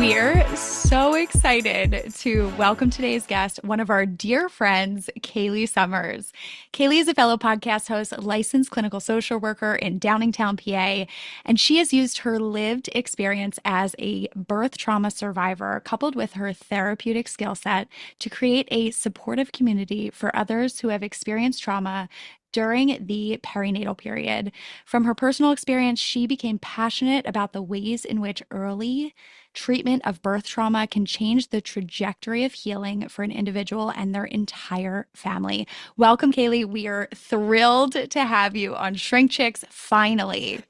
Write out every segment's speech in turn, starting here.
We're so excited to welcome today's guest, one of our dear friends, Kayleigh Summers. Kayleigh is a fellow podcast host, licensed clinical social worker in Downingtown, PA, and she has used her lived experience as a birth trauma survivor, coupled with her therapeutic skill set, to create a supportive community for others who have experienced trauma during the perinatal period. From her personal experience, she became passionate about the ways in which early treatment of birth trauma can change the trajectory of healing for an individual and their entire family. Welcome, Kayleigh. We are thrilled to have you on ShrinkChicks finally.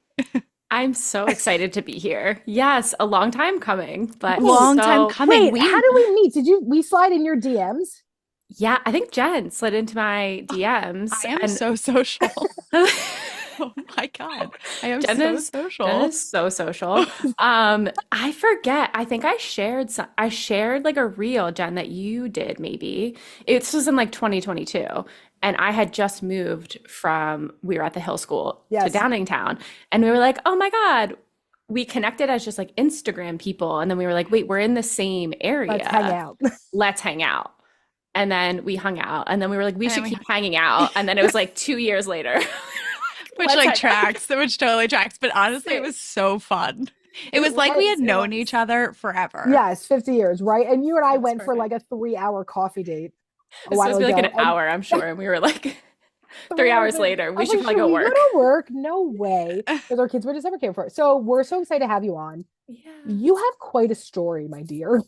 I'm so excited to be here. Yes, a long time coming, but Long time coming. Wait, how did we meet? We slide in your DMs? Yeah, I think Jen slid into my DMs. I am so social. Oh my God. I am Jen social. is so social. I forget. I think I shared like a reel, Jen, that you did maybe. This was in like 2022. And I had just moved we were at the Hill School to Downingtown. And we were like, oh my God. We connected as just like Instagram people. And then we were like, wait, we're in the same area. Let's hang out. Let's hang out. And then we hung out. And then we were like, we should keep hanging out. And then it was like 2 years later. Which totally tracks. But honestly, it was so fun. It was like we had known each other forever. Yes, 50 years, right? And you and I That's went for perfect. like a 3-hour coffee date This was like an hour, I'm sure. And we were like 3 hours later, we should probably go work. Go to work? No way. Because our kids were December came for it. So we're so excited to have you on. Yeah. You have quite a story, my dear.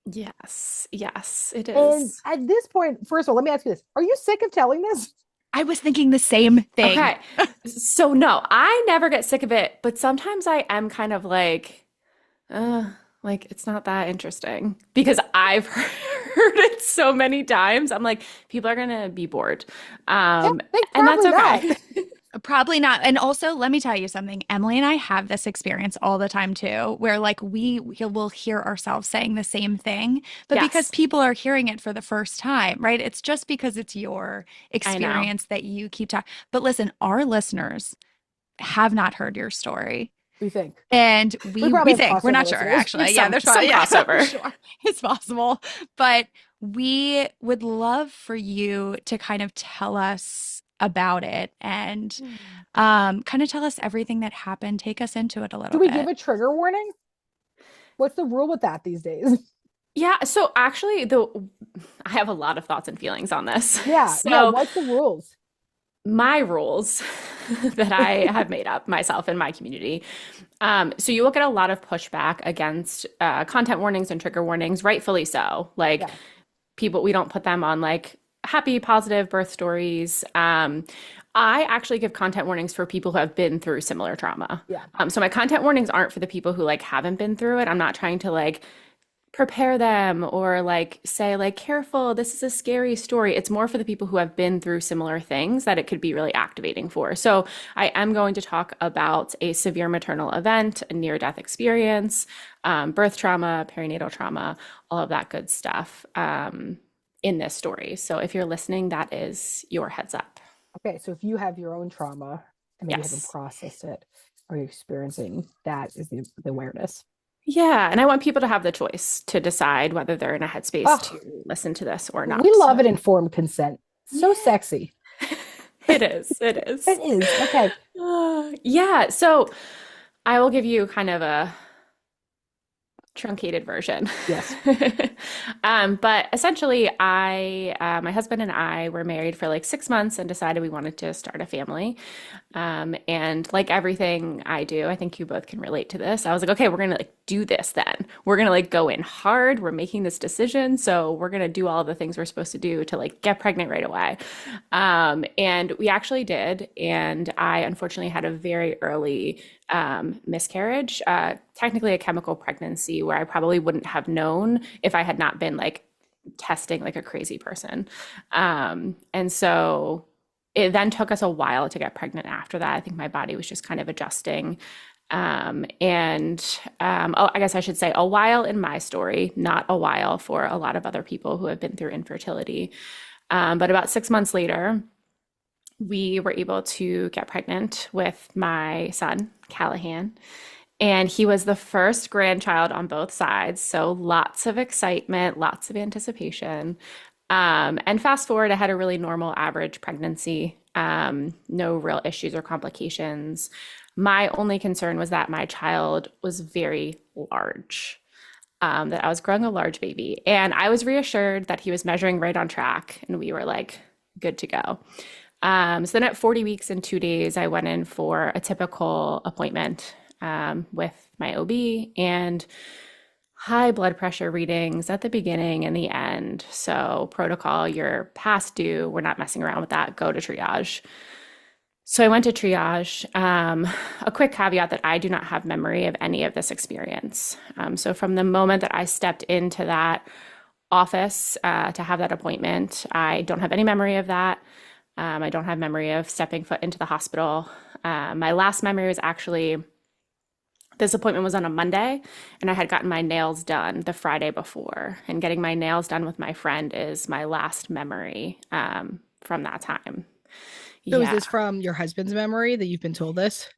Yes, it And is. at this point, first of all, let me ask you this. Are you sick of telling this? I was thinking the same thing. Okay. So no, I never get sick of it, but sometimes I am kind of like it's not that interesting because I've heard it so many times. I'm like, people are gonna be bored. And that's okay. Probably not. And also, let me tell you something. Emmalee and I have this experience all the time too, where like we will hear ourselves saying the same thing, but because people are hearing it for the first time, right? It's just because it's your experience that you keep talking. But listen, our listeners have not heard your story. We think. And we think. We're not sure, actually. Yeah, there's some crossover. Sure. It's possible. But we would love for you to kind of tell us about it and kind of tell us everything that happened. Take us into it a little bit. Do we give a trigger warning? What's the rule with that these days? Yeah, so actually I have a lot of thoughts and feelings on this. Yeah, what's the rules? My rules that I have made up myself in my community. So you will get a lot of pushback against content warnings and trigger warnings, rightfully so. People, we don't put them on like happy, positive birth stories. I actually give content warnings for people who have been through similar trauma. Yeah. So my content warnings aren't for the people who like haven't been through it. I'm not trying to like prepare them or like say like, careful, this is a scary story. It's more for the people who have been through similar things that it could be really activating for. So I am going to talk about a severe maternal event, a near-death experience, birth trauma, perinatal trauma, all of that good stuff in this story. So if you're listening, that is your heads up. Okay, so if you have your own trauma and maybe haven't processed it, are you experiencing that is the awareness? Yeah, and I want people to have the choice to decide whether they're in a headspace to listen to this or not. We love it, informed consent. So sexy. It is. It is. It is. Okay. Yeah, so I will give you kind of a truncated version. Yes. But essentially, my husband and I were married for like 6 months and decided we wanted to start a family. And like everything I do, I think you both can relate to this. I was like, okay, we're gonna like do this then. We're gonna like go in hard. We're making this decision. So we're gonna do all the things we're supposed to do to like get pregnant right away. And we actually did. And I unfortunately had a very early miscarriage, technically a chemical pregnancy where I probably wouldn't have known if I had not been like testing like a crazy person. And so it then took us a while to get pregnant after that. I think my body was just kind of adjusting. I guess I should say a while in my story, not a while for a lot of other people who have been through infertility. But about 6 months later, we were able to get pregnant with my son, Callahan. And he was the first grandchild on both sides. So lots of excitement, lots of anticipation. And fast forward, I had a really normal average pregnancy, no real issues or complications. My only concern was that my child was very large, that I was growing a large baby. And I was reassured that he was measuring right on track and we were like good to go. So then at 40 weeks and 2 days, I went in for a typical appointment with my OB and high blood pressure readings at the beginning and the end. So protocol, you're past due. We're not messing around with that. Go to triage. So I went to triage. A quick caveat that I do not have memory of any of this experience. So from the moment that I stepped into that office to have that appointment, I don't have any memory of that. I don't have memory of stepping foot into the hospital. My last memory was actually this appointment was on a Monday, and I had gotten my nails done the Friday before. And getting my nails done with my friend is my last memory from that time. So is this from your husband's memory that you've been told this?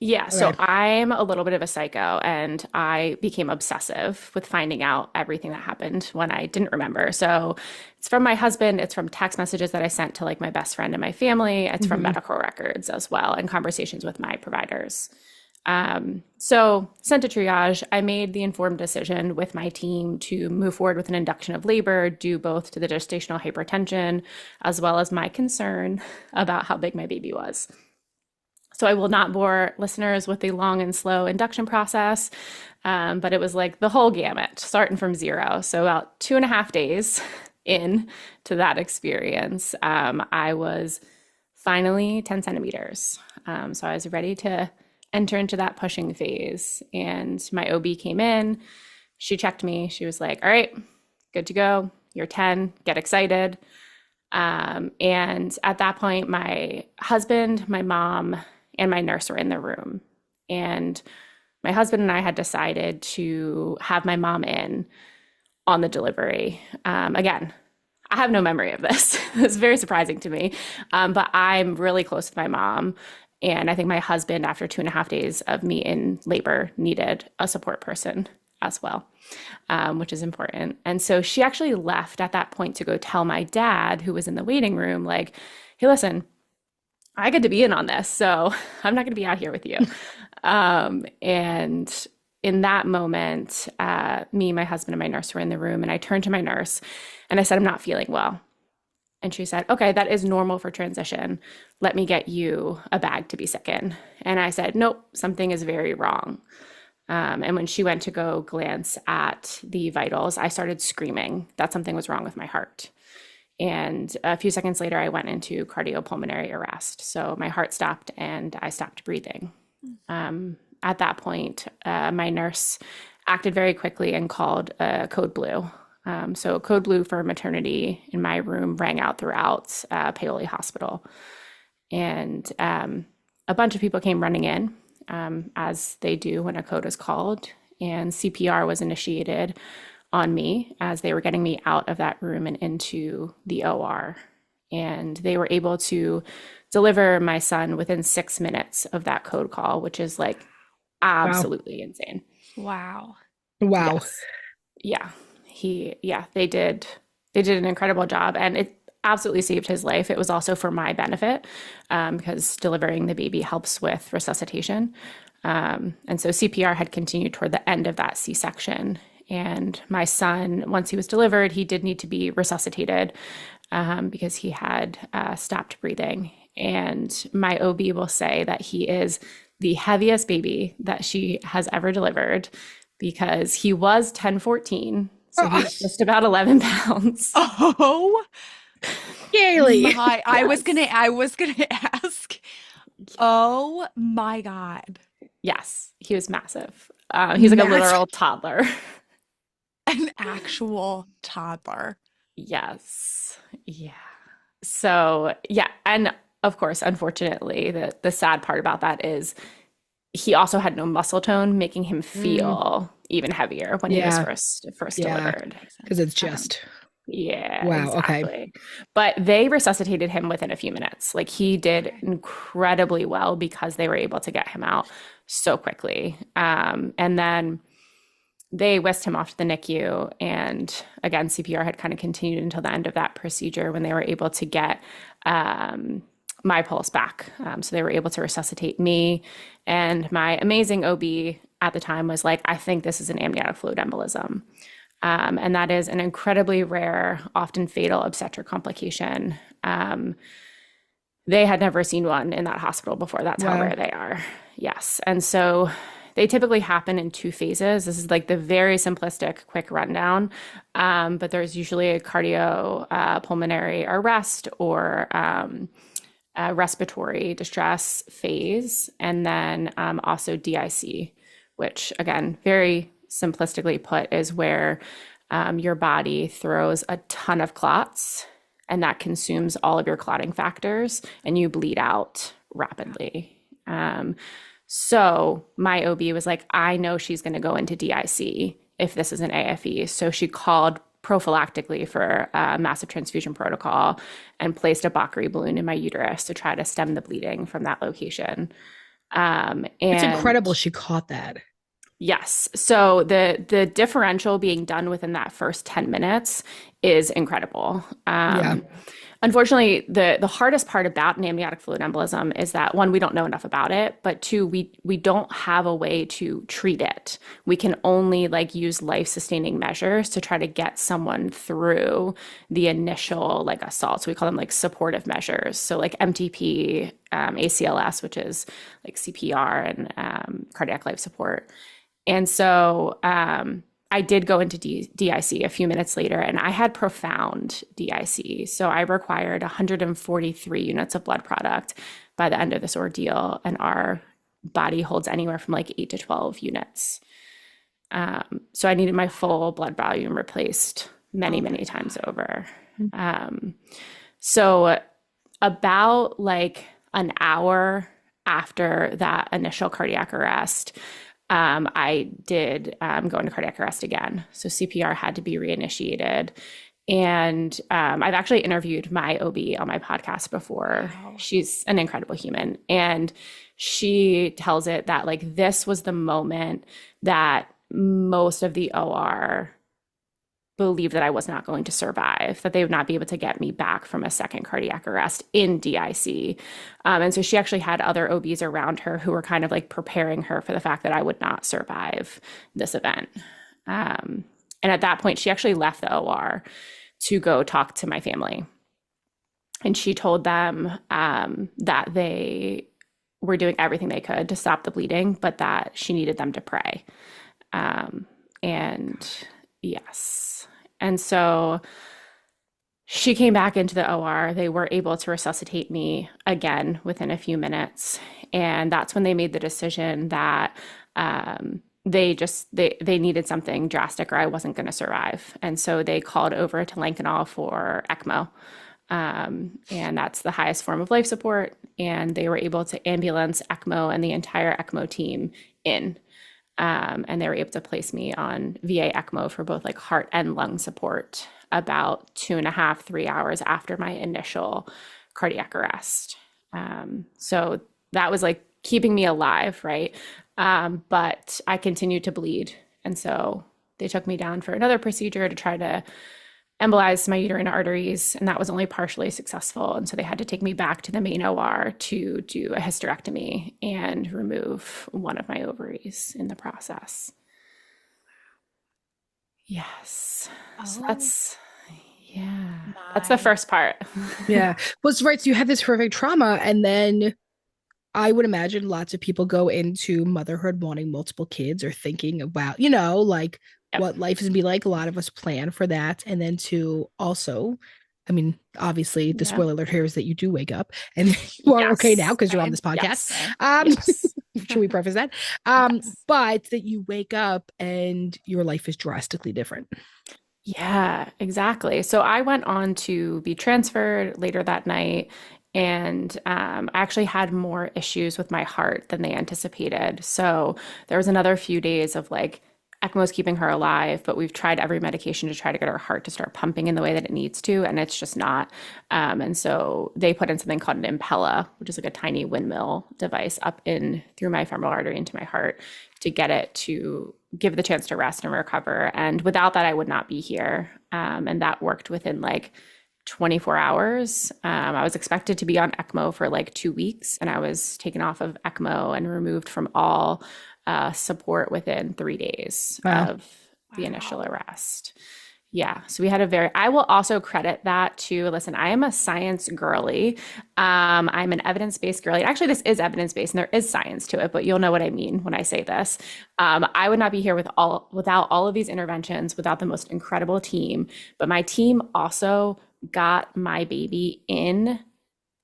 Yeah. Okay. So I'm a little bit of a psycho, and I became obsessive with finding out everything that happened when I didn't remember. So it's from my husband. It's from text messages that I sent to like my best friend and my family. It's from medical records as well, and conversations with my providers. So sent to triage, I made the informed decision with my team to move forward with an induction of labor due both to the gestational hypertension as well as my concern about how big my baby was. So I will not bore listeners with the long and slow induction process, but it was like the whole gamut, starting from zero. So about 2.5 days in to that experience, I was finally 10 centimeters. So I was ready to enter into that pushing phase. And my OB came in, she checked me. She was like, all right, good to go. You're 10, get excited. And at that point, my husband, my mom, and my nurse were in the room. And my husband and I had decided to have my mom in on the delivery. Again, I have no memory of this. It's very surprising to me. But I'm really close with my mom. And I think my husband, after 2.5 days of me in labor, needed a support person as well, which is important. And so she actually left at that point to go tell my dad, who was in the waiting room, like, hey, listen, I get to be in on this, so I'm not going to be out here with you. And in that moment, me, my husband, and my nurse were in the room, and I turned to my nurse and I said, I'm not feeling well. And she said, okay, that is normal for transition. Let me get you a bag to be sick in. And I said, nope, something is very wrong. And when she went to go glance at the vitals, I started screaming that something was wrong with my heart. And a few seconds later, I went into cardiopulmonary arrest. So my heart stopped and I stopped breathing. At that point, my nurse acted very quickly and called code blue. So code blue for maternity in my room rang out throughout Paoli Hospital. And a bunch of people came running in, as they do when a code is called. And CPR was initiated on me as they were getting me out of that room and into the OR. And they were able to deliver my son within 6 minutes of that code call, which is like absolutely insane. Wow. Yes. Yeah. They did an incredible job, and it absolutely saved his life. It was also for my benefit, because delivering the baby helps with resuscitation. And so CPR had continued toward the end of that C-section. And my son, once he was delivered, he did need to be resuscitated because he had stopped breathing. And my OB will say that he is the heaviest baby that she has ever delivered, because he was 10-14. So he's just about 11 pounds. Oh, Kayleigh. my, I was gonna ask. Oh my God. Yes, he was massive. He's like a literal toddler. An actual toddler. Yes. Yeah. So, yeah. And of course, unfortunately, the sad part about that is he also had no muscle tone, making him feel even heavier when he was first delivered. Because it's just Yeah, Wow. Okay. exactly. But they resuscitated him within a few minutes. Like he did Okay. incredibly well because they were able to get him out so quickly. And then they whisked him off to the NICU. And again, CPR had kind of continued until the end of that procedure when they were able to get my pulse back. So they were able to resuscitate me. And my amazing OB at the time was like, I think this is an amniotic fluid embolism. And that is an incredibly rare, often fatal obstetric complication. They had never seen one in that hospital before. That's how Wow. rare they are. Yes. And so they typically happen in two phases. This is like the very simplistic, quick rundown. But there's usually a cardio pulmonary arrest or a respiratory distress phase, and then also DIC, which again, very simplistically put, is where your body throws a ton of clots and that consumes all of your clotting factors and you bleed out rapidly. So my OB was like, I know she's going to go into DIC if this is an AFE. So she called prophylactically for a massive transfusion protocol and placed a Bakri balloon in my uterus to try to stem the bleeding from that location. It's And incredible she caught that. yes. So the differential being done within that first 10 minutes is incredible. Yeah. Unfortunately, the hardest part about an amniotic fluid embolism is that one, we don't know enough about it, but two, we don't have a way to treat it. We can only like use life-sustaining measures to try to get someone through the initial like assault. So we call them like supportive measures. So like MTP, ACLS, which is like CPR and cardiac life support. And so I did go into DIC a few minutes later, and I had profound DIC. So I required 143 units of blood product by the end of this ordeal, and our body holds anywhere from like 8 to 12 units. So I needed my full blood volume replaced many, many times over. So about like an hour after that initial cardiac arrest, I did go into cardiac arrest again. So CPR had to be reinitiated. And I've actually interviewed my OB on my podcast before. Wow. She's an incredible human. And she tells it that like this was the moment that most of the OR believed that I was not going to survive, that they would not be able to get me back from a second cardiac arrest in DIC. And so she actually had other OBs around her who were kind of like preparing her for the fact that I would not survive this event. And at that point, she actually left the OR to go talk to my family. And she told them that they were doing everything they could to stop the bleeding, but that she needed them to pray. And yes. And so she came back into the OR. They were able to resuscitate me again within a few minutes. And that's when they made the decision that they needed something drastic or I wasn't going to survive. And so they called over to Lankenau for ECMO. And that's the highest form of life support. And they were able to ambulance ECMO and the entire ECMO team in. And they were able to place me on VA ECMO for both like heart and lung support about 2.5, 3 hours after my initial cardiac arrest. So that was like keeping me alive, right? But I continued to bleed. And so they took me down for another procedure to try to embolize my uterine arteries, and that was only partially successful. And so they had to take me back to the main OR to do a hysterectomy and remove one of my ovaries in the process. Yes. So that's the first part. Yeah. Well, it's right. So you had this horrific trauma, and then I would imagine lots of people go into motherhood wanting multiple kids or thinking about, like what life is gonna be like. A lot of us plan for that. And then to also, I mean, obviously the spoiler alert here is that you do wake up and you are okay now because you're on this podcast. Yes. Should we preface that? But that you wake up and your life is drastically different. Yeah, exactly. So I went on to be transferred later that night. And I actually had more issues with my heart than they anticipated. So there was another few days of like ECMO is keeping her alive, but we've tried every medication to try to get her heart to start pumping in the way that it needs to, and it's just not. And so they put in something called an Impella, which is like a tiny windmill device up in through my femoral artery into my heart to get it to give the chance to rest and recover. And without that, I would not be here. And that worked within like 24 hours. I was expected to be on ECMO for like 2 weeks, and I was taken off of ECMO and removed from all support within 3 days of the initial arrest. Yeah. So we had I will also credit that to, listen, I am a science girly. I'm an evidence-based girly. Actually, this is evidence-based and there is science to it, but you'll know what I mean when I say this. I would not be here without all of these interventions, without the most incredible team. But my team also got my baby in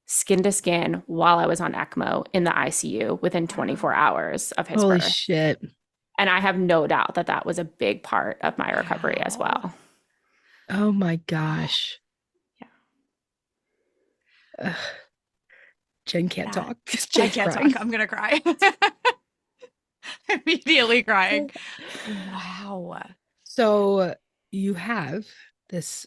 skin to skin while I was on ECMO in the ICU within 24 hours of his Holy birth. shit. And I have no doubt that that was a big part of my recovery as well. Oh my gosh. Yeah. Jen can't talk. I can't talk. I'm gonna cry. Immediately crying. Wow. So you have this,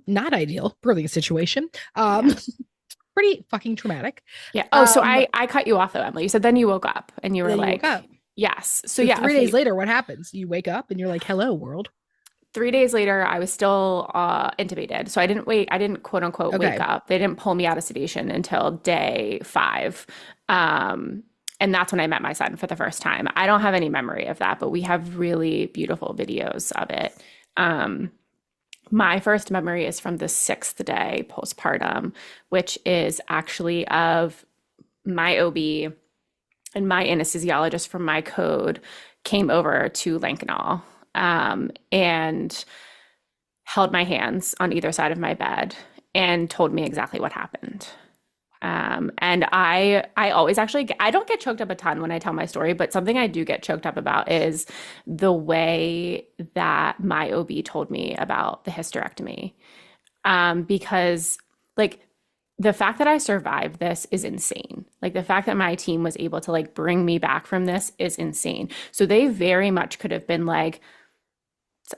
not ideal birthing situation. Pretty fucking traumatic. Yeah. Oh, so I cut you off though, Emily. You said then you woke up and you were like, yes. So yeah. 3 days later, what happens? You wake up and you're like, hello, world. 3 days later, I was still intubated. So I didn't quote unquote wake up. They didn't pull me out of sedation until day 5. And that's when I met my son for the first time. I don't have any memory of that, but we have really beautiful videos of it. My first memory is from the 6th day postpartum, which is actually of my OB and my anesthesiologist from my code came over to Lankenau and held my hands on either side of my bed and told me exactly what happened. And I always I don't get choked up a ton when I tell my story, but something I do get choked up about is the way that my OB told me about the hysterectomy. Because like the fact that I survived this is insane. Like the fact that my team was able to like bring me back from this is insane. So they very much could have been like,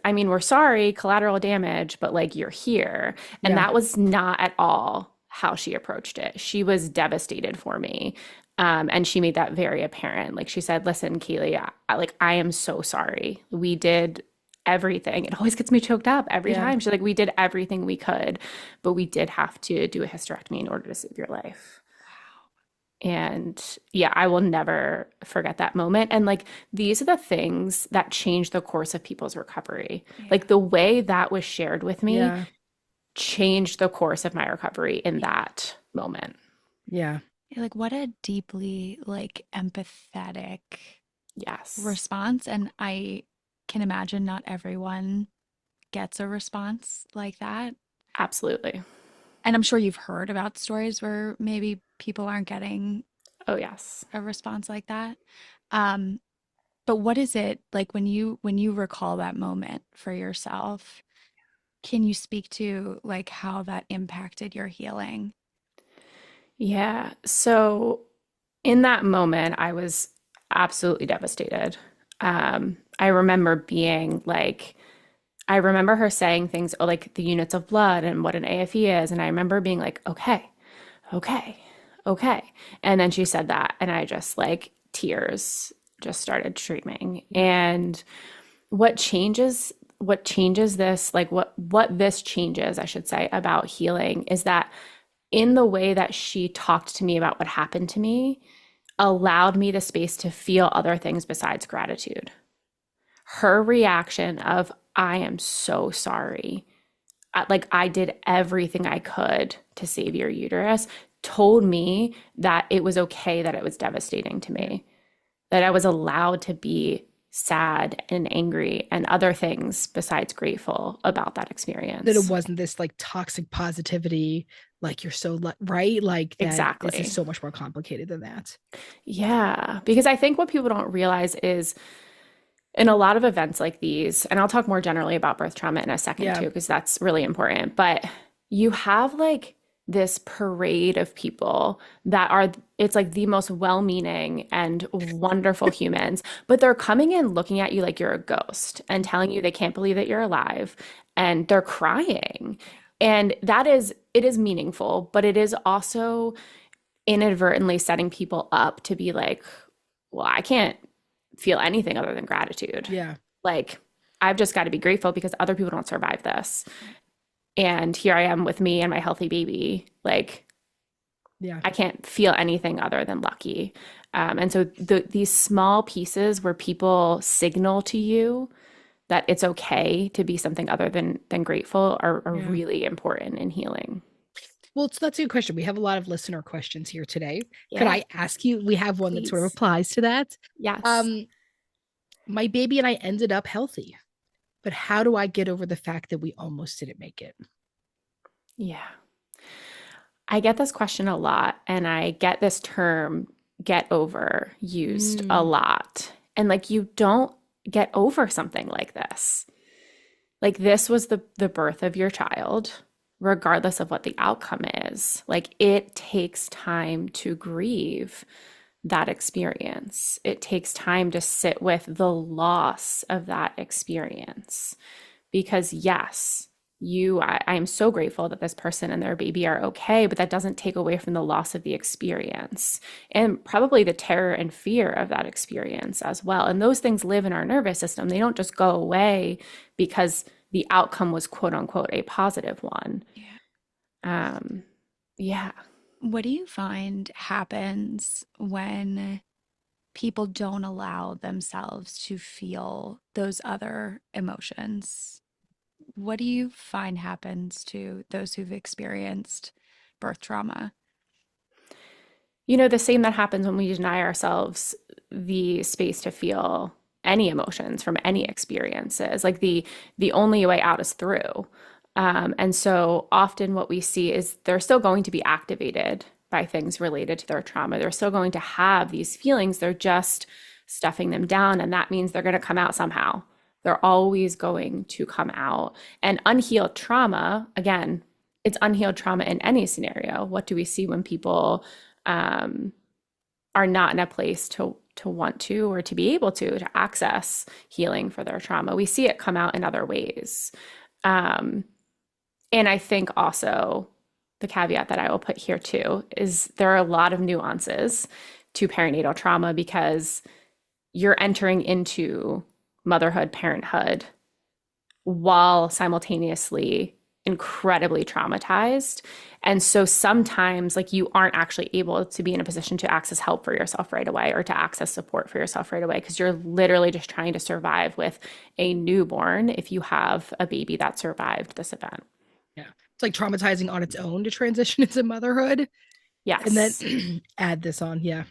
I mean, we're sorry, collateral damage, but like you're here. And that was not at all how she approached it. She was devastated for me. And she made that very apparent. Like she said, listen, Kayleigh, I am so sorry. We did everything. It always gets me choked up every time. She's like, we did everything we could, but we did have to do a hysterectomy in order to save your life. Wow. And yeah, I will never forget that moment. And like, these are the things that change the course of people's recovery. Like the way that was shared with me changed the course of my recovery in that moment. Yeah. Like what a deeply like empathetic response. And I can imagine not everyone gets a response like that. Absolutely. And I'm sure you've heard about stories where maybe people aren't getting a response like that. But what is it like when you recall that moment for yourself? Can you speak to like how that impacted your healing? Yeah. So in that moment, I was absolutely devastated. I remember being like, I remember her saying things like the units of blood and what an AFE is. And I remember being like, okay. And then she said that, and I just like tears just started streaming. And what changes this, like what this changes, I should say, about healing is that in the way that she talked to me about what happened to me, allowed me the space to feel other things besides gratitude. Her reaction of, I am so sorry. Like I did everything I could to save your uterus, told me that it was okay, that it was devastating to me, that I was allowed to be sad and angry and other things besides grateful about that experience. That it wasn't this like toxic positivity, like you're so right, like that exactly. This is so much more complicated than that. Yeah, because I think what people don't realize is in a lot of events like these, and I'll talk more generally about birth trauma in a second too, because that's really important, but you have like this parade of people that are, it's like the most well-meaning and wonderful humans, but they're coming in looking at you like you're a ghost and telling you they can't believe that you're alive, and they're crying. And that is, it is meaningful, but it is also inadvertently setting people up to be like, well, I can't feel anything other than gratitude. Yeah. Like, I've just got to be grateful because other people don't survive this. And here I am with me and my healthy baby. Like, Yeah. I can't feel anything other than lucky. And so these small pieces where people signal to you that it's okay to be something other than grateful are Yeah. really important in healing. Well, so that's a good question. We have a lot of listener questions here today. Could Yeah, I ask you? We have one that sort of please. applies to that. Yes. Um, my baby and I ended up healthy, but how do I get over the fact that we almost didn't make it? Yeah. I get this question a lot, and I get this term get over used a Mm, lot. And like, you don't get over something like this. Like, this was the birth of your child, regardless of what the outcome is. Like, it takes time to grieve that experience. It takes time to sit with the loss of that experience. Because yes, I am so grateful that this person and their baby are okay, but that doesn't take away from the loss of the experience and probably the terror and fear of that experience as well. And those things live in our nervous system. They don't just go away because the outcome was quote unquote a positive one. Yeah. Um, yeah. What do you find happens when people don't allow themselves to feel those other emotions? What do you find happens to those who've experienced birth trauma? You know, the same that happens when we deny ourselves the space to feel any emotions from any experiences. Like, the only way out is through. And so often what we see is they're still going to be activated by things related to their trauma. They're still going to have these feelings. They're just stuffing them down. And that means they're going to come out somehow. They're always going to come out. And unhealed trauma, again, it's unhealed trauma in any scenario. What do we see when people um, are not in a place to want to or to be able to access healing for their trauma? We see it come out in other ways. Um, and I think also the caveat that I will put here too is there are a lot of nuances to perinatal trauma because you're entering into motherhood, parenthood while simultaneously incredibly traumatized. And so sometimes, like, you aren't actually able to be in a position to access help for yourself right away or to access support for yourself right away because you're literally just trying to survive with a newborn if you have a baby that survived this event. yeah. It's like traumatizing on its own to transition into motherhood and then Yes, add this on. Yeah.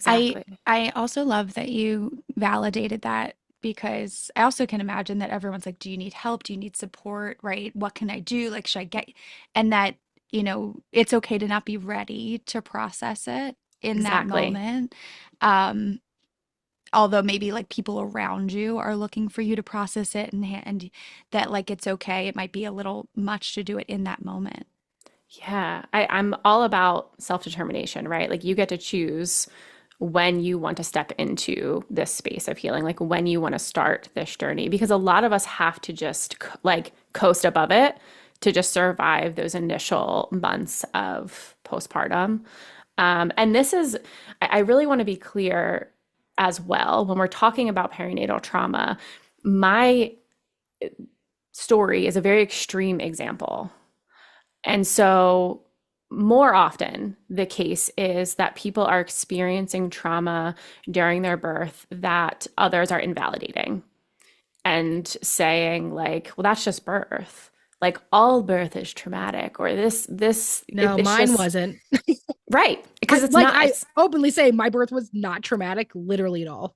I exactly. I also love that you validated that because I also can imagine that everyone's like, do you need help? Do you need support? Right? What can I do? Like, should I get, and that, it's okay to not be ready to process it in that Exactly. moment. Um, although maybe like people around you are looking for you to process it and that like it's okay. It might be a little much to do it in that moment. Yeah, I'm all about self-determination, right? Like, you get to choose when you want to step into this space of healing, like when you want to start this journey, because a lot of us have to just like coast above it to just survive those initial months of postpartum. And this is, I really want to be clear as well when we're talking about perinatal trauma. My story is a very extreme example. And so, more often, the case is that people are experiencing trauma during their birth that others are invalidating and saying, like, well, that's just birth. Like, all birth is traumatic, or No, it's mine just wasn't. right. Because it's not, I it's openly say my birth was not traumatic, literally at all.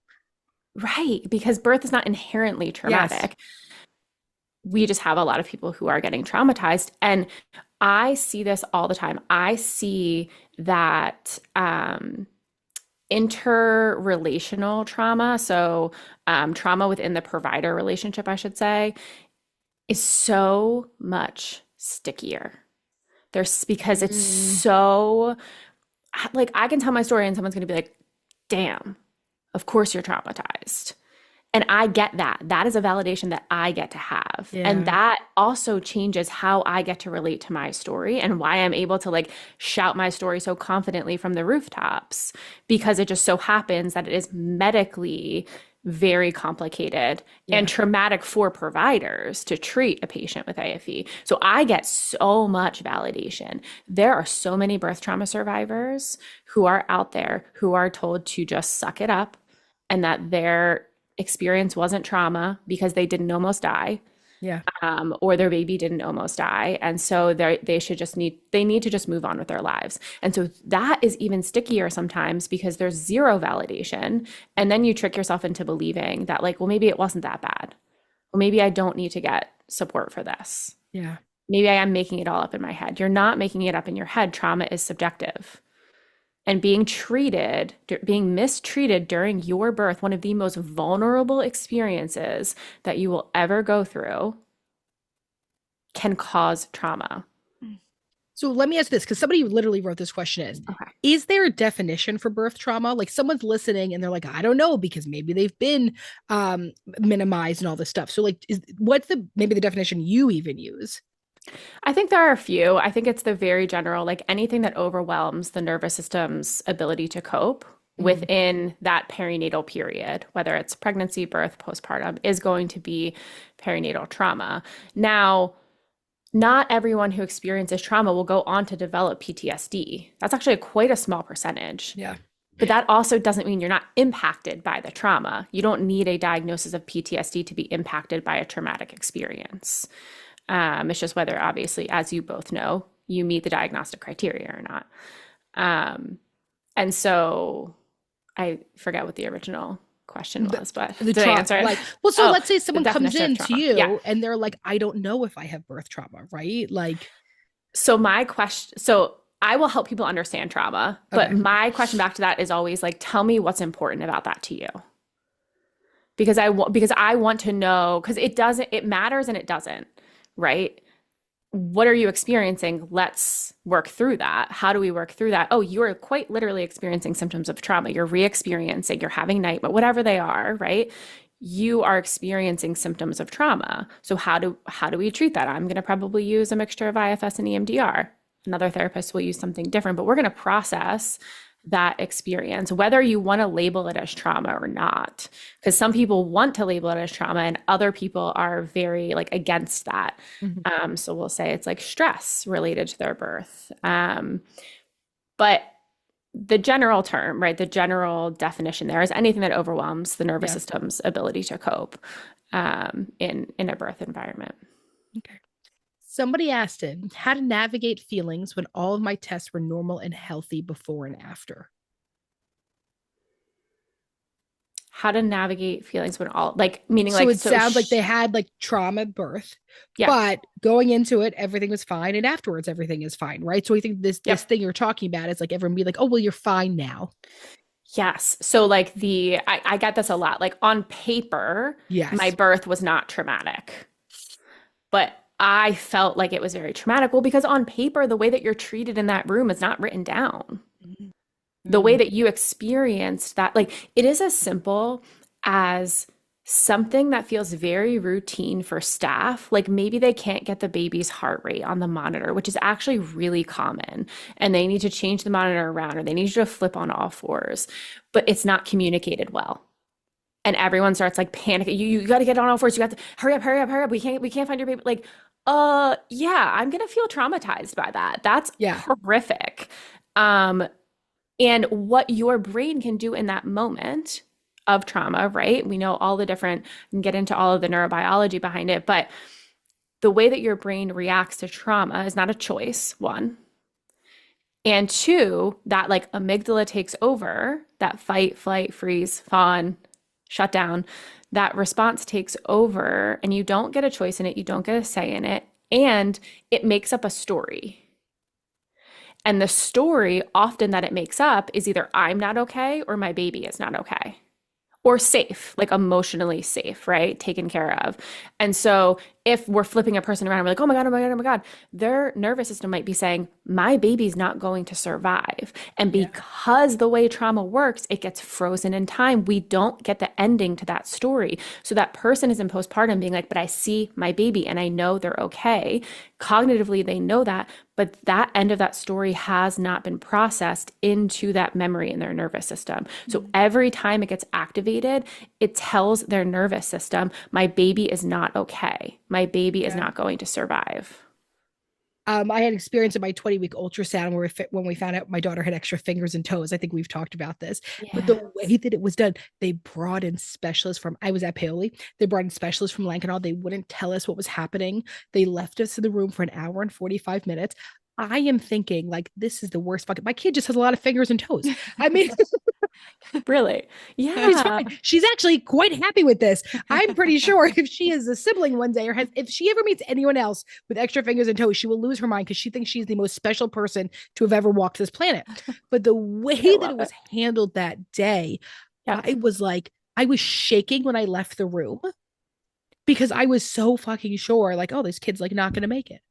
right. Because birth is not inherently Yes. traumatic. We just have a lot of people who are getting traumatized. And I see this all the time. I see that interrelational trauma, so trauma within the provider relationship, I should say, is so much stickier There's because it's Mm, so like I can tell my story and someone's going to be like, "Damn, of course you're traumatized." And I get that. That is a validation that I get to have. And yeah. that also changes how I get to relate to my story and why I'm able to like shout my story so confidently from the rooftops because it just so happens that it is medically very complicated and Yeah. traumatic for providers to treat a patient with AFE. So I get so much validation. There are so many birth trauma survivors who are out there who are told to just suck it up and that their experience wasn't trauma because they didn't almost die, Yeah. or their baby didn't almost die, and so they need to just move on with their lives. And so that is even stickier sometimes because there's zero validation, and then you trick yourself into believing that like, well, maybe it wasn't that bad. Well, maybe I don't need to get support for this. Yeah. Maybe I am making it all up in my head. You're not making it up in your head. Trauma is subjective. And being mistreated during your birth, one of the most vulnerable experiences that you will ever go through, can cause trauma. So let me ask this, because somebody literally wrote this question Okay. is there a definition for birth trauma? Like someone's listening and they're like, I don't know, because maybe they've been minimized and all this stuff. So like what's the maybe the definition you even use? I think there are a few. I think it's the very general, like anything that overwhelms the nervous system's ability to cope Mm-hmm. within that perinatal period, whether it's pregnancy, birth, postpartum, is going to be perinatal trauma. Now, not everyone who experiences trauma will go on to develop PTSD. That's actually quite a small percentage. Yeah. But that also doesn't mean you're not impacted by the trauma. You don't need a diagnosis of PTSD to be impacted by a traumatic experience. It's just whether, obviously, as you both know, you meet the diagnostic criteria or not. And so I forget what the original question was, but The did I trauma, answer it? like, well, so Oh, let's say the someone comes definition of in to trauma. Yeah. you and they're like, I don't know if I have birth trauma, right? Like, So my question, so I will help people understand trauma, but okay. my question back to that is always like, tell me what's important about that to you. Because I want to know, because it matters and it doesn't, right? What are you experiencing? Let's work through that. How do we work through that? Oh, you are quite literally experiencing symptoms of trauma. You're re-experiencing, you're having nightmare, whatever they are, right? You are experiencing symptoms of trauma. So how do we treat that? I'm going to probably use a mixture of IFS and EMDR. Another therapist will use something different, but we're going to process that experience, whether you want to label it as trauma or not. Because some people want to label it as trauma and other people are very like against that. Mhm. So we'll say it's like stress related to their birth. But the general term, right? The general definition there is anything that overwhelms the nervous Yeah. system's ability to cope in a birth environment. Okay. Somebody asked him how to navigate feelings when all of my tests were normal and healthy before and after. How to navigate feelings when all like meaning So like it sounds like they had like trauma at birth, yeah, but going into it, everything was fine, and afterwards, everything is fine, right? So I think this yep. thing you're talking about is like everyone be like, oh well, you're fine now. Yes. So like I get this a lot. Like on paper, my Yes. birth was not traumatic, but I felt like it was very traumatic. Well, because on paper, the way that you're treated in that room is not written down. The way Mm. that you experienced that, like it is as simple as something that feels very routine for staff. Like maybe they can't get the baby's heart rate on the monitor, which is actually really common, and they need to change the monitor around or they need you to flip on all fours, but it's not communicated well. And everyone starts like panicking. You got to get on all fours. You got to hurry up, hurry up, hurry up. We can't find your baby. Like, yeah, I'm gonna feel traumatized by that. That's Yeah. horrific. Um, and what your brain can do in that moment of trauma, right? We know all the different, and get into all of the neurobiology behind it, but the way that your brain reacts to trauma is not a choice, one. And two, that like amygdala takes over, that fight, flight, freeze, fawn, shut down, that response takes over, and you don't get a choice in it, you don't get a say in it, and it makes up a story. And the story often that it makes up is either I'm not okay or my baby is not okay. or safe, like emotionally safe, right? Taken care of. And so if we're flipping a person around, we're like, oh my God, oh my God, oh my God, their nervous system might be saying, my baby's not going to survive. And Yeah. because the way trauma works, it gets frozen in time. We don't get the ending to that story. So that person is in postpartum being like, but I see my baby and I know they're okay. Cognitively, they know that, but that end of that story has not been processed into that memory in their nervous system. So every time it gets activated, it tells their nervous system, my baby is not okay. My baby is Yeah. not going to survive. I had experience in my 20-week ultrasound where when we found out my daughter had extra fingers and toes. I think we've talked about this, but the way Yes. that it was done, they brought in specialists from, I was at Paoli. They brought in specialists from Lankenau. They wouldn't tell us what was happening. They left us in the room for an hour and 45 minutes. I am thinking like, this is the worst fucking, my kid just has a lot of fingers and toes. I mean, Really? she's Yeah. fine. She's actually quite happy with this. I'm pretty sure if she is a sibling one day or if she ever meets anyone else with extra fingers and toes, she will lose her mind because she thinks she's the most special person to have ever walked this planet. But the I way that love it it. was handled that day, Yep. I was like, I was shaking when I left the room because I was so fucking sure, like, oh, this kid's like not going to make it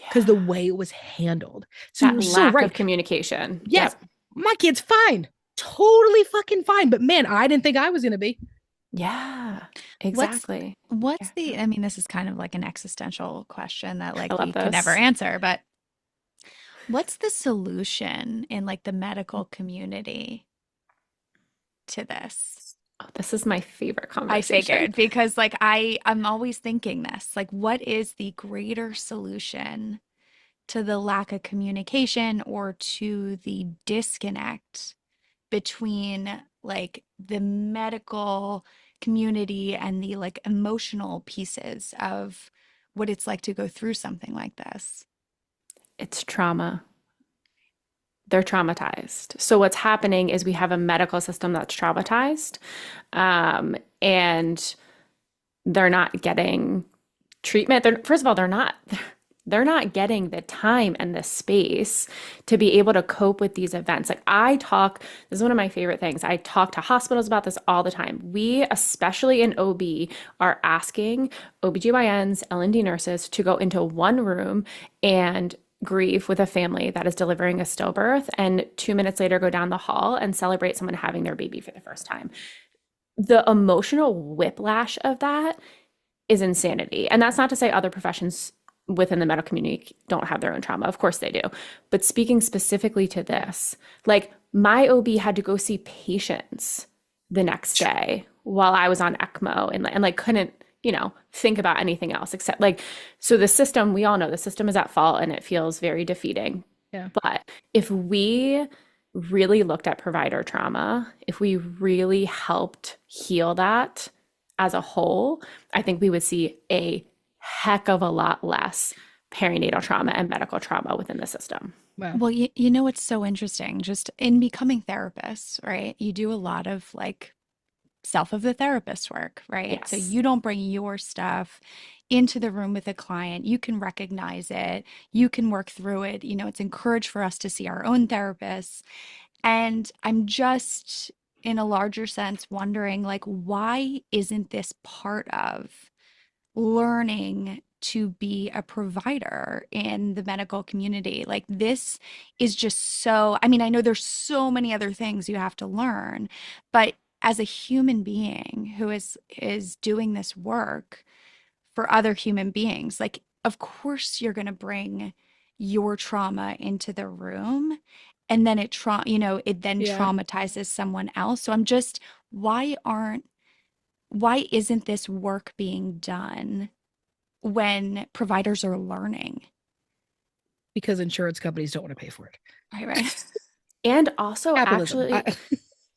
because the Yeah. way it was handled. So That you're so lack right. of communication. Yes, Yep. my kid's fine. Totally fucking fine. But man, I didn't think I was going to be. Yeah. What's Exactly. what's Yeah. the I mean, this is kind of like an existential question that I like love we could never this. answer, but what's the solution in like the medical community to this? Oh, this is my favorite I conversation. figured because like I'm always thinking this, like what is the greater solution to the lack of communication or to the disconnect between like the medical community and the like emotional pieces of what it's like to go through something like this. It's trauma. They're traumatized. So what's happening is we have a medical system that's traumatized, and they're not getting treatment. First of all, they're not getting the time and the space to be able to cope with these events. Like this is one of my favorite things. I talk to hospitals about this all the time. We, especially in OB, are asking OBGYNs, L&D nurses to go into one room and grieve with a family that is delivering a stillbirth, and 2 minutes later go down the hall and celebrate someone having their baby for the first time. The emotional whiplash of that is insanity. And that's not to say other professions within the medical community don't have their own trauma. Of course they do. But speaking specifically to this, like my OB had to go see patients the next day while I was on ECMO and like couldn't, think about anything else except like, so the system, we all know the system is at fault and it feels very defeating. Yeah. But if we really looked at provider trauma, if we really helped heal that as a whole, I think we would see a heck of a lot less perinatal trauma and medical trauma within the system. Wow. Well, you know what's so interesting? Just in becoming therapists, right? You do a lot of like self of the therapist work, right? So Yes. you don't bring your stuff into the room with a client. You can recognize it, you can work through it. It's encouraged for us to see our own therapists. And I'm just, in a larger sense, wondering like, why isn't this part of learning to be a provider in the medical community? Like, this is just so, I mean, I know there's so many other things you have to learn, but as a human being who is doing this work for other human beings, like, of course you're going to bring your trauma into the room, and then it then Yeah. traumatizes someone else. So I'm just, why aren't why isn't this work being done when providers are learning? Because insurance companies don't want to pay for it. Right, right. And also Capitalism.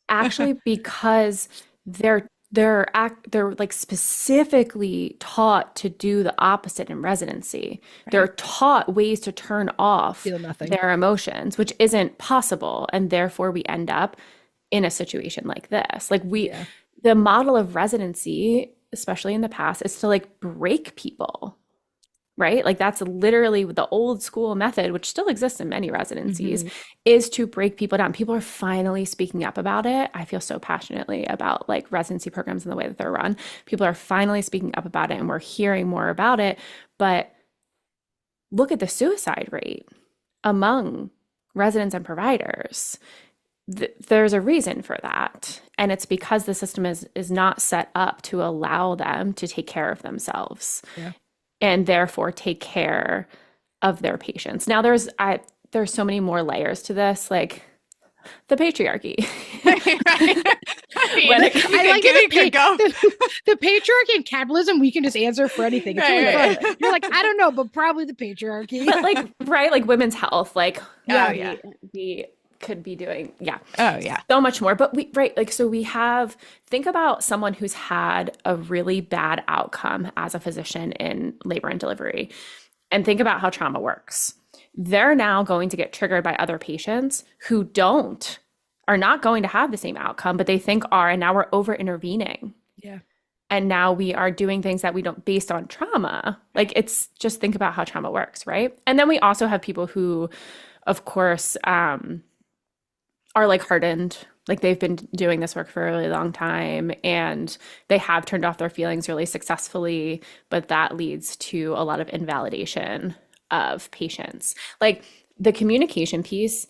actually because they're like specifically taught to do the opposite in residency. They're Right. taught ways to turn off Feel nothing. their emotions, which isn't possible, and therefore we end up in a situation like this. Like Yeah. the model of residency, especially in the past, is to like break people. right? Like that's literally the old school method, which still exists in many residencies, Mm-hmm. is to break people down. People are finally speaking up about it. I feel so passionately about like residency programs and the way that they're run. People are finally speaking up about it and we're hearing more about it. But look at the suicide rate among residents and providers. There's a reason for that. And it's because the system is not set up to allow them to take care of themselves Yeah. and therefore take care of their patients. Now there's so many more layers to this, like the patriarchy. Right. I mean, When you it- could, I like you could go. the patriarchy and capitalism, we can just answer for anything. It's really Right, fun. right. You're like, I don't know, but probably the patriarchy. but like, right, like women's health, like Yeah. we could be doing, Oh, yeah. so much more. But right, like, so we have, think about someone who's had a really bad outcome as a physician in labor and delivery, and think about how trauma works. They're now going to get triggered by other patients who are not going to have the same outcome, but they think are, and now we're over intervening. Yeah. And now we are doing things that we don't based on trauma. Like it's just think about how trauma works, right? And then we also have people who, of course, are like hardened, like they've been doing this work for a really long time and they have turned off their feelings really successfully, but that leads to a lot of invalidation of patients. Like the communication piece,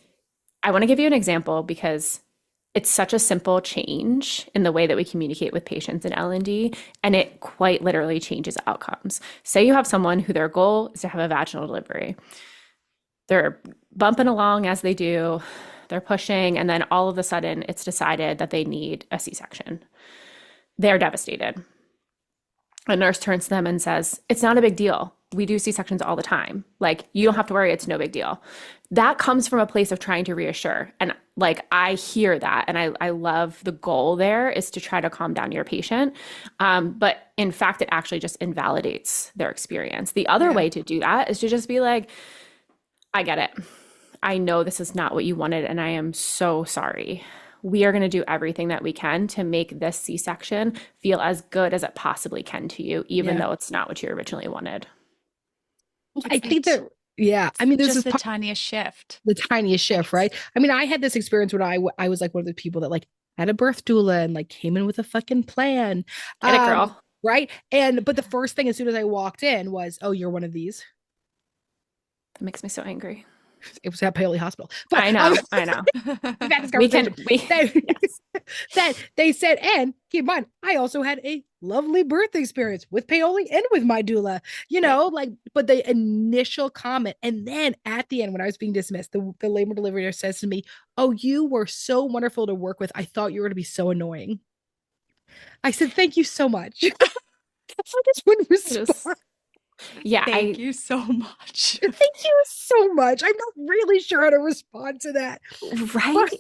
I want to give you an example because it's such a simple change in the way that we communicate with patients in L&D, and it quite literally changes outcomes. Say you have someone who their goal is to have a vaginal delivery. They're bumping along as they do, they're pushing, and then all of a sudden it's decided that they need a C-section. They're devastated. A nurse turns to them and says, "It's not a big deal. We do C-sections all the time. Like, you don't have to worry, it's no big deal." That comes from a place of trying to reassure. And like, I hear that. And I love the goal there is to try to calm down your patient. But in fact, it actually just invalidates their experience. The other way to do that is to just be like, "I get it. I know this is not what you wanted, and I am so sorry. We are going to do everything that we can to make this C-section feel as good as it possibly can to you, even though it's not what you originally wanted." I think that, yeah, I mean, this Just is the tiniest shift. the tiniest shift, right? I mean, I had this experience when I was like one of the people that like had a birth doula and like came in with a fucking plan. Get it, girl. Right. But the first thing as soon as I walked in was, "Oh, you're one of these." That makes me so angry. It was at Paoli Hospital. But I know. we've had this We conversation. can, yes. That they said, and keep in mind, I also had a lovely birth experience with Paoli and with my doula, like, but the initial comment, and then at the end, when I was being dismissed, the labor delivery nurse says to me, "Oh, you were so wonderful to work with. I thought you were going to be so annoying." I said, "Thank you so much." I just wouldn't respond. Yeah. Thank you so much. Thank you so much. I'm not really sure how to respond to that. Right.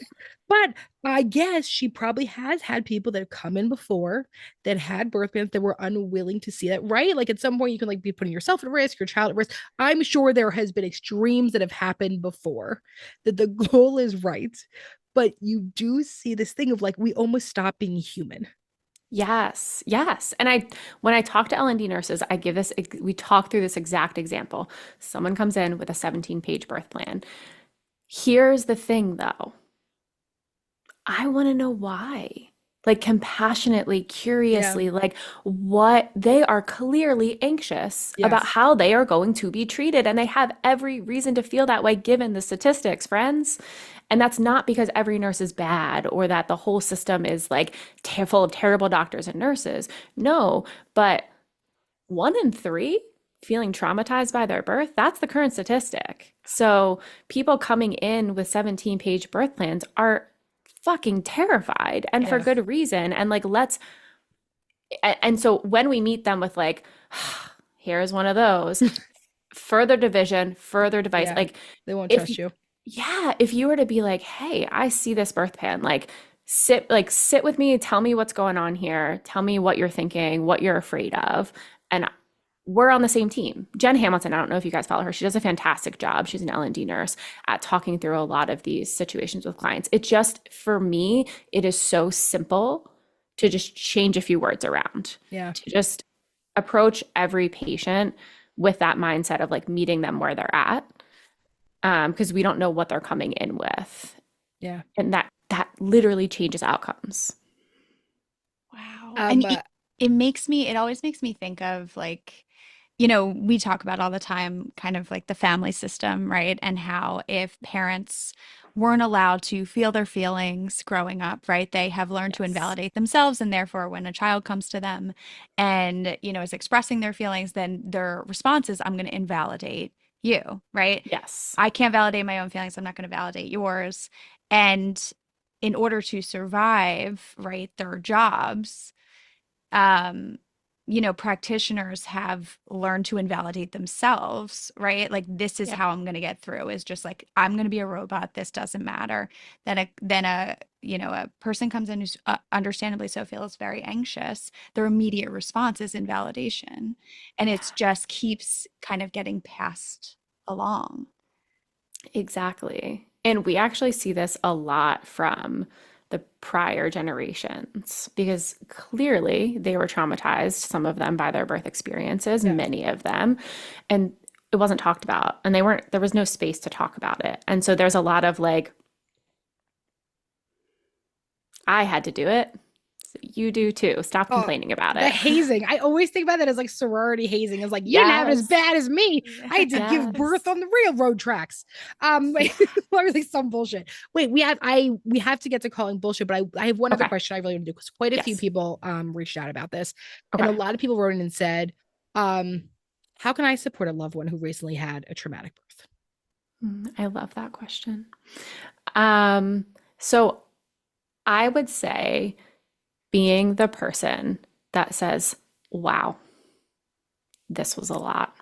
But I guess she probably has had people that have come in before that had birth plans that were unwilling to see that, right? Like at some point you can like be putting yourself at risk, your child at risk. I'm sure there has been extremes that have happened before that the goal is right. But you do see this thing of like, we almost stop being human. Yes. And when I talk to L&D nurses, we talk through this exact example. Someone comes in with a 17-page birth plan. Here's the thing though. I want to know why. Like compassionately, curiously, like what they are clearly anxious about how they are going to be treated. And they have every reason to feel that way given the statistics, friends. And that's not because every nurse is bad or that the whole system is like full of terrible doctors and nurses. No, but 1 in 3 feeling traumatized by their birth, that's the current statistic. So people coming in with 17-page birth plans are fucking terrified and for good reason. And like, and so when we meet them with like, here's one of those, further division, further device, like they won't trust you. Yeah. If you were to be like, "Hey, I see this birth plan, like sit with me, tell me what's going on here. Tell me what you're thinking, what you're afraid of." And we're on the same team. Jen Hamilton, I don't know if you guys follow her. She does a fantastic job. She's an L&D nurse at talking through a lot of these situations with clients. It just, for me, it is so simple to just change a few words around. Yeah. To just approach every patient with that mindset of like meeting them where they're at, because we don't know what they're coming in with. Yeah. And that literally changes outcomes. Wow. Um, And uh, it always makes me think of like, we talk about all the time kind of like the family system, right? And how if parents weren't allowed to feel their feelings growing up, right, they have learned to Yes. invalidate themselves. And therefore, when a child comes to them and, is expressing their feelings, then their response is, I'm going to invalidate you, right? Yes. I can't validate my own feelings. I'm not going to validate yours. And in order to survive, right, their jobs, um, practitioners have learned to invalidate themselves, right? Like this is Yep. how I'm going to get through is just like I'm going to be a robot. This doesn't matter. Then a person comes in who's understandably so feels very anxious. Their immediate response is invalidation, and Yeah. it's just keeps kind of getting passed along. Exactly. And we actually see this a lot from the prior generations because clearly they were traumatized, some of them by their birth experiences, yeah. many of them, and it wasn't talked about. And there was no space to talk about it. And so there's a lot of like, I had to do it. So you do too. Stop Oh, complaining about the it. hazing. I always think about that as like sorority hazing. It's like you didn't have it as Yes. bad as me. I had to give birth Yes. on the railroad tracks. Yeah. Literally some bullshit. Wait, we have to get to calling bullshit, but I have one other Okay. question I really want to do because quite a few Yes. people reached out about this, and Okay. a lot of people wrote in and said, how can I support a loved one who recently had a traumatic birth? I love that question. So I would say being the person that says, wow, this was a lot.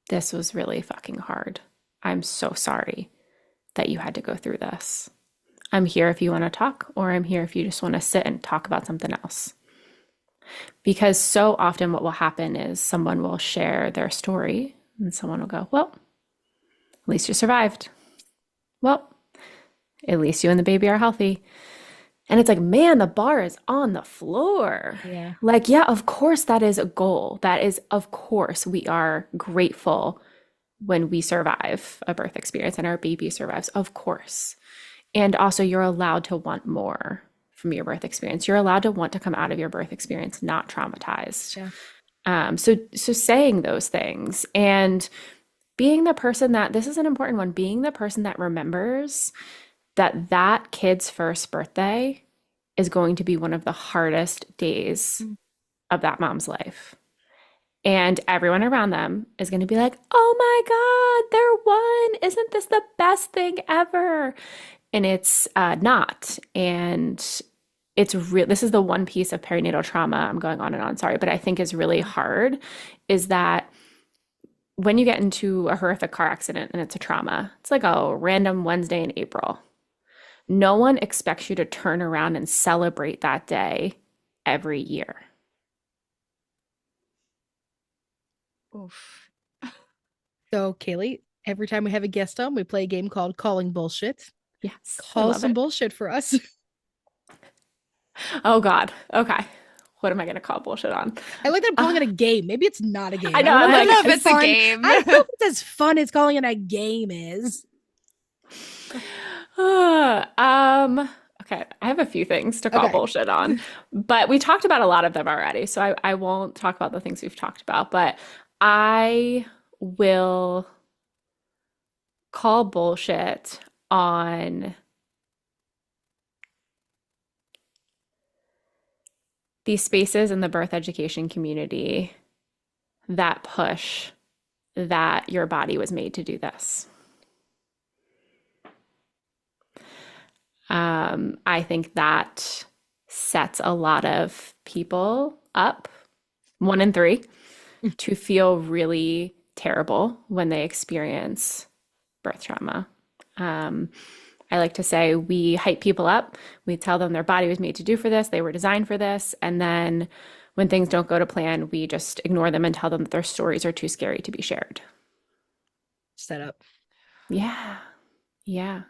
This was really fucking hard. I'm so sorry that you had to go through this. I'm here if you want to talk, or I'm here if you just want to sit and talk about something else. Because so often what will happen is someone will share their story and someone will go, well, at least you survived. Well, at least you and the baby are healthy. And it's like, man, the bar is on the floor. Yeah. Like, yeah, of course, that is a goal. That is, of course, we are grateful when we survive a birth experience and our baby survives, of course. And also, you're allowed to want more from your birth experience. You're allowed to want to come out of your birth experience not traumatized. Yeah. So saying those things and being the person that, this is an important one, being the person that remembers that that kid's first birthday is going to be one of the hardest days of that mom's life. And everyone around them is going to be like, oh my God, they're one. Isn't this the best thing ever? And it's not. And it's real. This is the one piece of perinatal trauma. I'm going on and on, sorry, but I think is really hard is that when you get into a horrific car accident and it's a trauma, it's like a random Wednesday in April. No one expects you to turn around and celebrate that day every year. Oof. So, Kayleigh, every time we have a guest on, we play a game called Calling Bullshit. Yes, I Call love some it. bullshit for us. Oh God. Okay. What am I gonna call bullshit on? I like that I'm calling it a game. Maybe it's not a I game. I know. don't I'm know I don't like, know how if it's a fun. game. I don't know if it's as fun as calling it a game is. okay. I have a few things to call Okay. bullshit on, but we talked about a lot of them already, so I won't talk about the things we've talked about, but I will call bullshit on these spaces in the birth education community that push that your body was made to do this. I think that sets a lot of people up, 1 in 3, to feel really terrible when they experience birth trauma. I like to say we hype people up. We tell them their body was made to do for this, they were designed for this. And then when things don't go to plan, we just ignore them and tell them that their stories are too scary to be shared. Set up. Yeah. Yeah.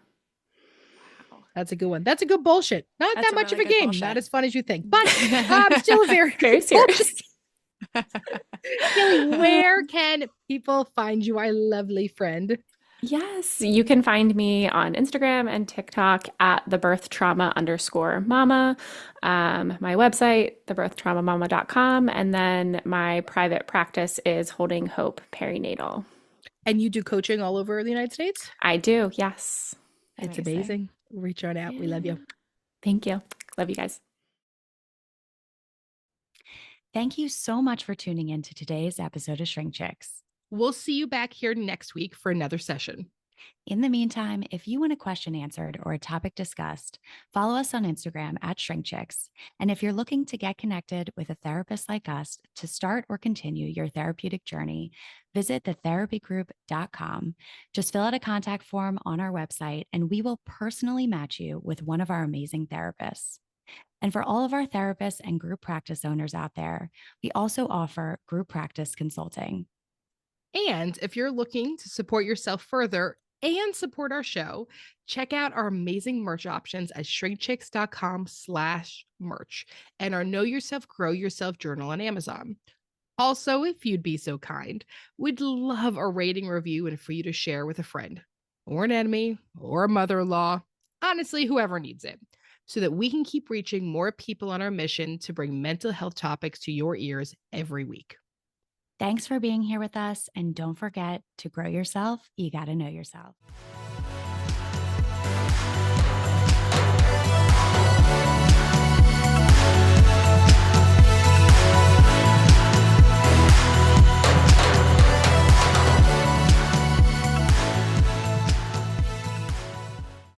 Wow. That's a good one. That's a good bullshit. Not That's that a much really of a good game. bullshit. Not as fun as you think, but still a very Very good bullshit. serious. Kayleigh, where can people find you, our lovely friend? Yes, you can find me on Instagram and TikTok at the birth trauma underscore mama. My website, thebirthtraumamama.com, and then my private practice is Holding Hope Perinatal. And you do coaching all over the United States? I do, yes. It's amazing. Reach on out. We love you. Thank you. Love you guys. Thank you so much for tuning in to today's episode of Shrink Chicks. We'll see you back here next week for another session. In the meantime, if you want a question answered or a topic discussed, follow us on Instagram at ShrinkChicks. And if you're looking to get connected with a therapist like us to start or continue your therapeutic journey, visit thetherapygroup.com. Just fill out a contact form on our website, and we will personally match you with one of our amazing therapists. And for all of our therapists and group practice owners out there, we also offer group practice consulting. And if you're looking to support yourself further and support our show, check out our amazing merch options at shrinkchicks.com/merch and our Know Yourself, Grow Yourself journal on Amazon. Also, if you'd be so kind, we'd love a rating, review, and for you to share with a friend or an enemy or a mother-in-law, honestly, whoever needs it, so that we can keep reaching more people on our mission to bring mental health topics to your ears every week. Thanks for being here with us. And don't forget, to grow yourself, you got to know yourself.